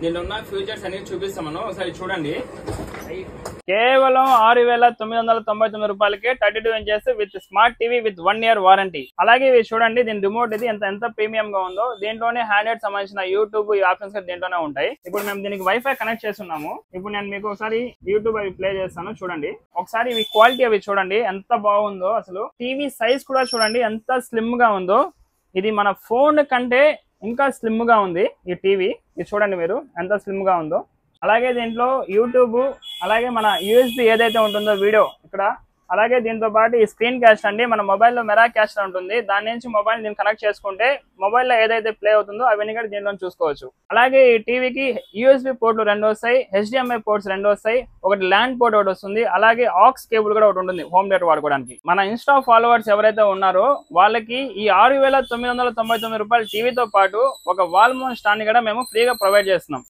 దీనిలో ఉన్న ఫ్యూచర్స్ అనేది చూపిస్తామను ఒకసారి చూడండి. కేవలం 6,999 రూపాయలకే 32 inches with smart TV with 1 year warranty. అలాగే ఇవి చూడండి, దీని రిమోట్ ఇది ఎంత ప్రీమియం గా ఉందో. దీంట్లోనే హ్యాండ్హెల్డ్ సంబంధించిన యూట్యూబ్ ఈ ఆప్షన్స్ దీంట్లోనే ఉంటాయి. ఇప్పుడు మేము దీనికి వైఫై కనెక్ట్ చేస్తున్నాము. ఇప్పుడు నేను మీకు ఒకసారి యూట్యూబ్ అవి ప్లే చేస్తాను, చూడండి. ఒకసారి ఇవి క్వాలిటీ అవి చూడండి ఎంత బాగుందో. అసలు టీవీ సైజ్ కూడా చూడండి ఎంత స్లిమ్ గా ఉందో. ఇది మన ఫోన్ కంటే ఇంకా స్లిమ్ గా ఉంది ఈ టీవీ. ఇది చూడండి మీరు ఎంత స్లిమ్ గా ఉందో. అలాగే దీంట్లో యూట్యూబ్, అలాగే మన యూఎస్బి ఏదైతే ఉంటుందో వీడియో ఇక్కడ, అలాగే దీంతో పాటు ఈ స్క్రీన్ క్యాస్ట్ అండి, మన మొబైల్లో మెరా క్యాస్ట్ ఉంటుంది. దాని నుంచి మొబైల్ దీన్ని కనెక్ట్ చేసుకుంటే మొబైల్లో ఏదైతే ప్లే అవుతుందో అవన్నీ కూడా దీంట్లో చూసుకోవచ్చు. అలాగే ఈ టీవీకి యూఎస్బి పోర్ట్లు 2 వస్తాయి, HDMI పోర్ట్స్ 2 వస్తాయి, ఒకటి ల్యాండ్ పోర్ట్ ఒకటి వస్తుంది, అలాగే ఆక్స్ కేబుల్ కూడా ఒకటి ఉంటుంది హోమ్ థియేటర్ వాడుకోవడానికి. మన ఇన్స్టా ఫాలోవర్స్ ఎవరైతే ఉన్నారో వాళ్ళకి ఈ 6,999 రూపాయల టీవీతో పాటు ఒక వాల్ మౌంట్ స్టాండ్ కూడా మేము ఫ్రీగా ప్రొవైడ్ చేస్తున్నాం.